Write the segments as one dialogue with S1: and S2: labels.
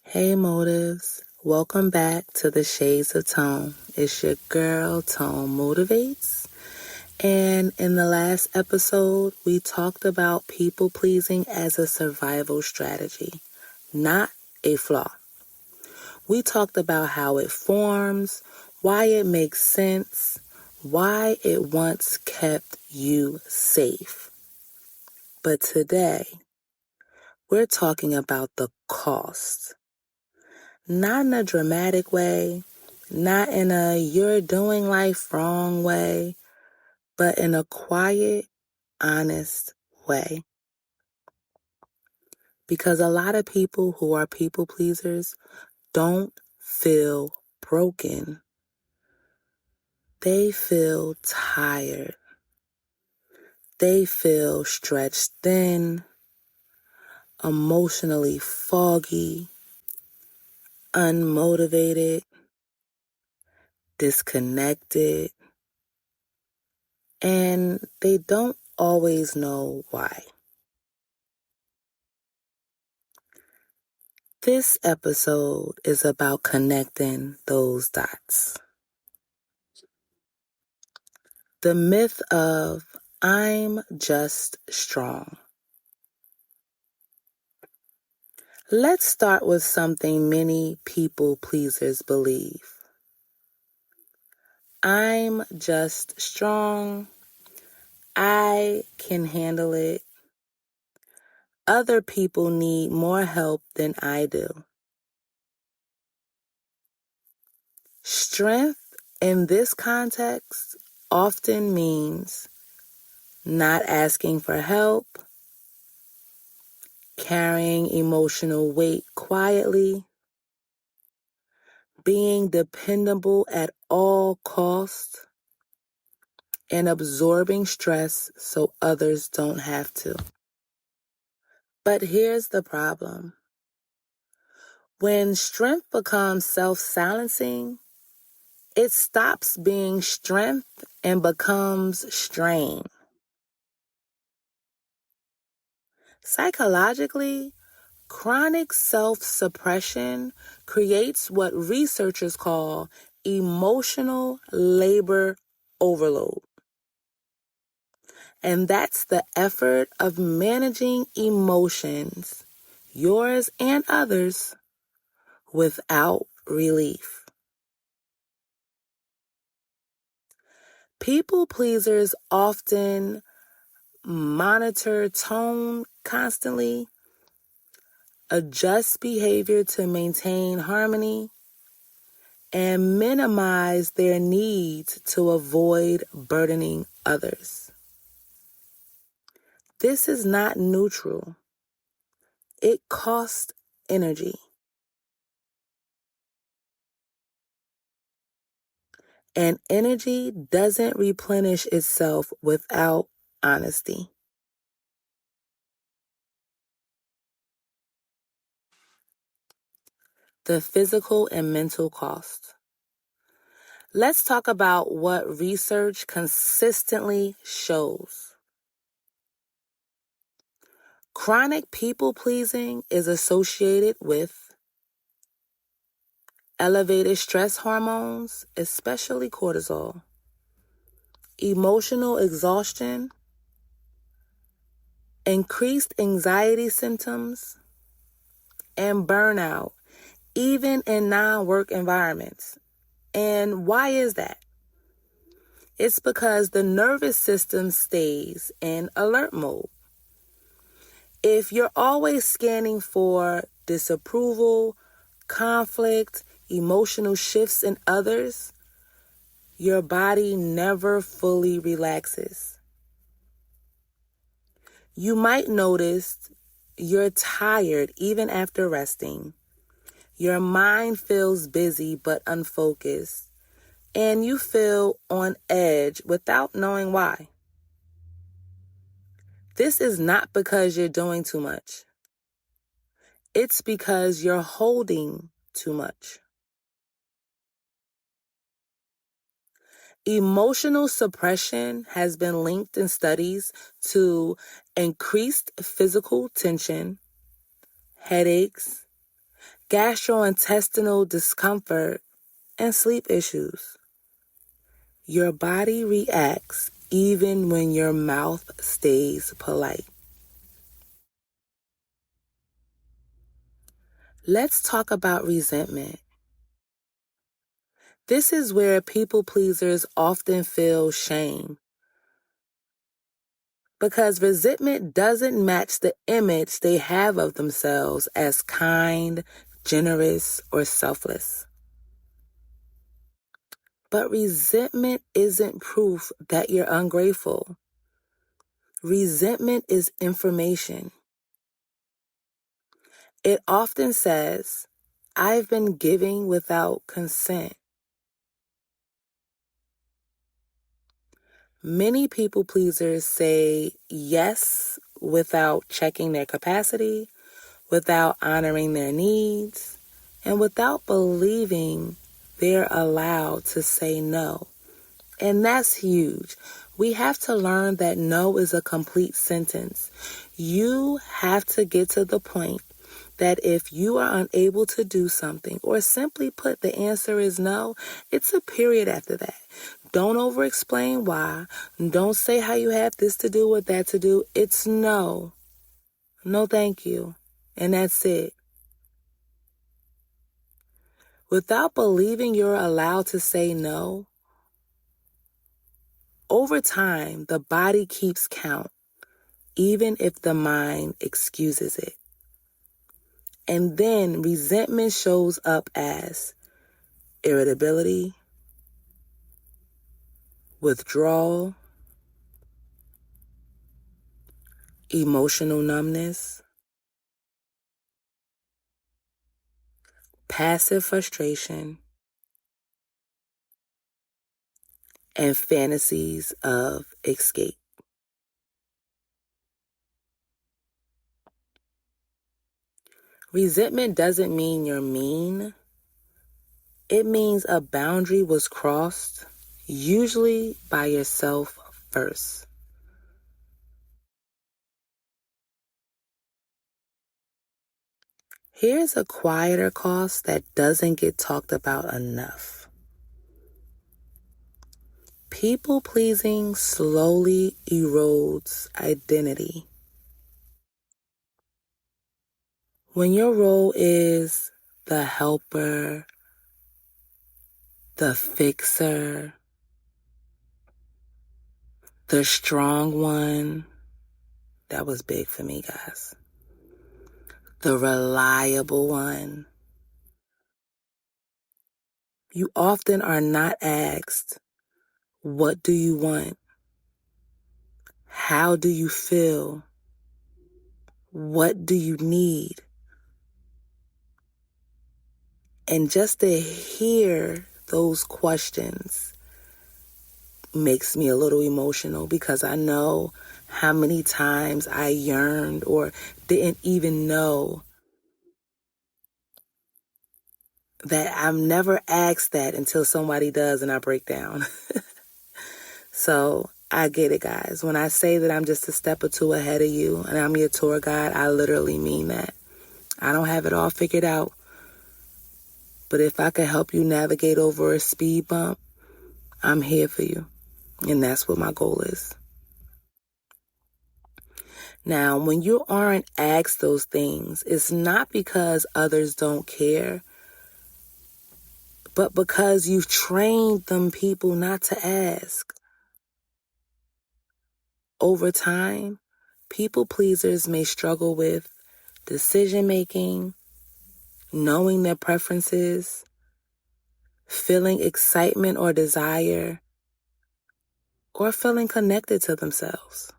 S1: Hey motives, welcome back to the Shades of Tone. It's your girl Tone Motivates, and in the last episode we talked about people pleasing as a survival strategy, not a flaw. We talked about how it forms, why it makes sense, why it once kept you safe. But today we're talking about the cost. Not in a dramatic way, not in a you're doing life wrong way, but in a quiet, honest way. Because a lot of people who are people pleasers don't feel broken. They feel tired. They feel stretched thin, emotionally foggy, unmotivated, disconnected, and they don't always know why. This episode is about connecting those dots. The myth of I'm just strong. Let's start with something many people pleasers believe. I'm just strong. I can handle it. Other people need more help than I do. Strength in this context often means not asking for help, carrying emotional weight quietly, being dependable at all costs, and absorbing stress so others don't have to. But here's the problem. When strength becomes self-silencing, it stops being strength and becomes strain. Psychologically, chronic self-suppression creates what researchers call emotional labor overload. And that's the effort of managing emotions, yours and others, without relief. People pleasers often monitor tone constantly, adjust behavior to maintain harmony, and minimize their needs to avoid burdening others. This is not neutral. It costs energy. And energy doesn't replenish itself without honesty. The physical and mental cost. Let's talk about what research consistently shows. Chronic people-pleasing is associated with elevated stress hormones, especially cortisol, emotional exhaustion, increased anxiety symptoms, and burnout, even in non-work environments. And why is that? It's because the nervous system stays in alert mode. If you're always scanning for disapproval, conflict, emotional shifts in others, your body never fully relaxes. You might notice you're tired even after resting. Your mind feels busy but unfocused. and you feel on edge without knowing why. This is not because you're doing too much. It's because you're holding too much. Emotional suppression has been linked in studies to increased physical tension, headaches, gastrointestinal discomfort, and sleep issues. Your body reacts even when your mouth stays polite. Let's talk about resentment. This is where people pleasers often feel shame because resentment doesn't match the image they have of themselves as kind, generous, or selfless. But resentment isn't proof that you're ungrateful. Resentment is information. It often says, I've been giving without consent. Many people pleasers say yes without checking their capacity, without honoring their needs, and without believing they're allowed to say no. And that's huge. We have to learn that no is a complete sentence. You have to get to the point that if you are unable to do something, or simply put, the answer is no, it's a period after that. Don't over-explain why. Don't say how you have this to do or that to do. It's no. No, thank you. And that's it. Without believing you're allowed to say no, over time, the body keeps count, even if the mind excuses it. And then resentment shows up as irritability, withdrawal, emotional numbness, passive frustration, and fantasies of escape. Resentment doesn't mean you're mean. It means a boundary was crossed, usually by yourself first. Here's a quieter cost that doesn't get talked about enough. People pleasing slowly erodes identity. When your role is the helper, the fixer, the strong one, that was big for me, guys. The reliable one. You often are not asked, what do you want? How do you feel? What do you need? And just to hear those questions makes me a little emotional because I know how many times I yearned or didn't even know that I'm never asked that until somebody does and I break down. So I get it, guys. When I say that I'm just a step or two ahead of you and I'm your tour guide, I literally mean that. I don't have it all figured out. But if I could help you navigate over a speed bump, I'm here for you. And that's what my goal is. Now, when you aren't asked those things, it's not because others don't care, but because you've trained them people not to ask. Over time, people pleasers may struggle with decision making, knowing their preferences, feeling excitement or desire, or feeling connected to themselves.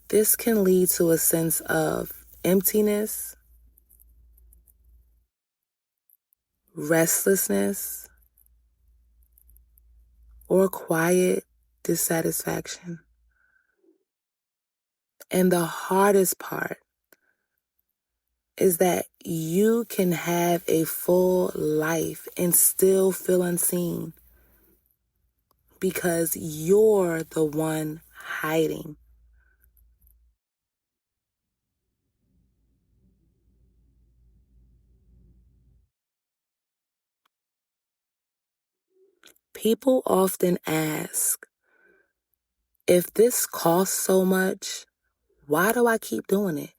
S1: This can lead to a sense of emptiness, restlessness, or quiet dissatisfaction. And the hardest part is that you can have a full life and still feel unseen because you're the one hiding. People often ask, if this costs so much, why do I keep doing it?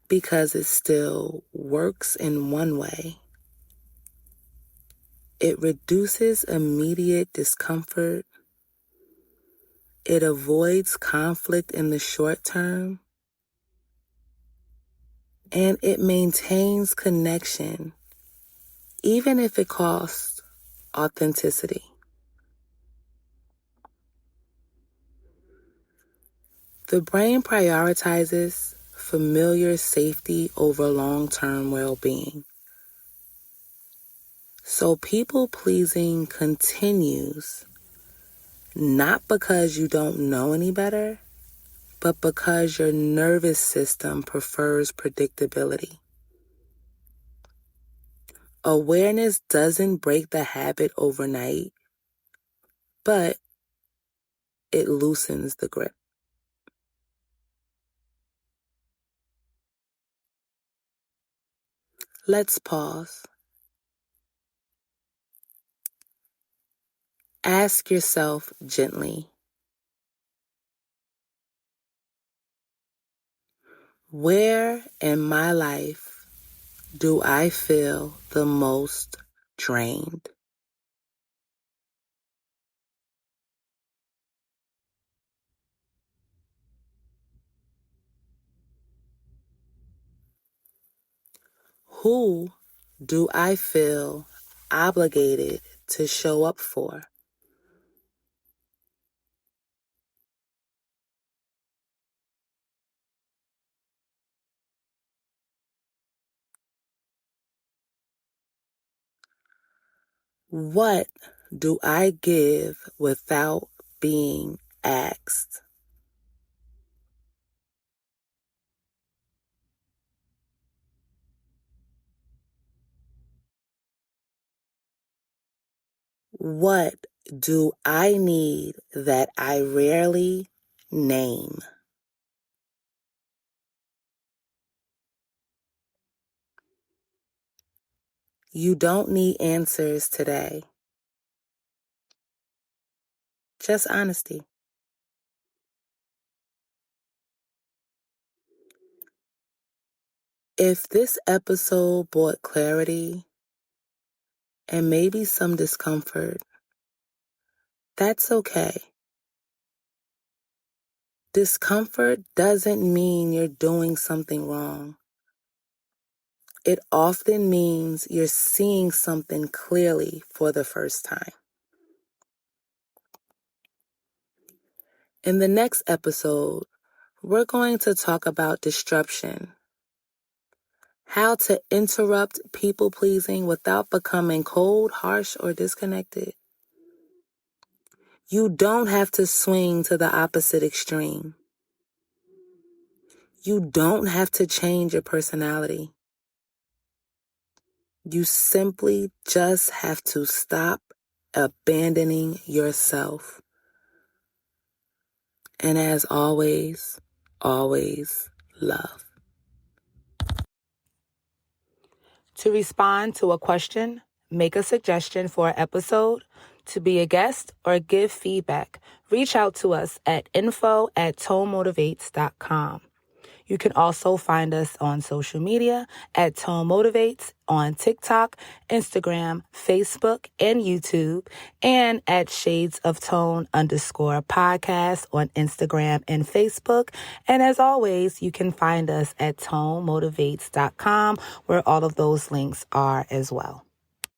S1: Because it still works in one way. It reduces immediate discomfort. It avoids conflict in the short term. And it maintains connection, even if it costs authenticity. The brain prioritizes familiar safety over long-term well-being. So people-pleasing continues not because you don't know any better, but because your nervous system prefers predictability. Awareness doesn't break the habit overnight, but it loosens the grip. Let's pause. Ask yourself gently, where in my life do I feel the most drained? Who do I feel obligated to show up for? What do I give without being asked? What do I need that I rarely name? You don't need answers today, just honesty. If this episode brought clarity and maybe some discomfort, that's okay. Discomfort doesn't mean you're doing something wrong. It often means you're seeing something clearly for the first time. In the next episode, we're going to talk about disruption, how to interrupt people-pleasing without becoming cold, harsh, or disconnected. You don't have to swing to the opposite extreme. You don't have to change your personality. You simply just have to stop abandoning yourself. And as always, always love. To respond to a question, make a suggestion for an episode, to be a guest, or give feedback, reach out to us at info@tonemotivates.com. You can also find us on social media at Tone Motivates on TikTok, Instagram, Facebook, and YouTube, and at Shades of Tone _podcast on Instagram and Facebook. And as always, you can find us at tonemotivates.com, where all of those links are as well.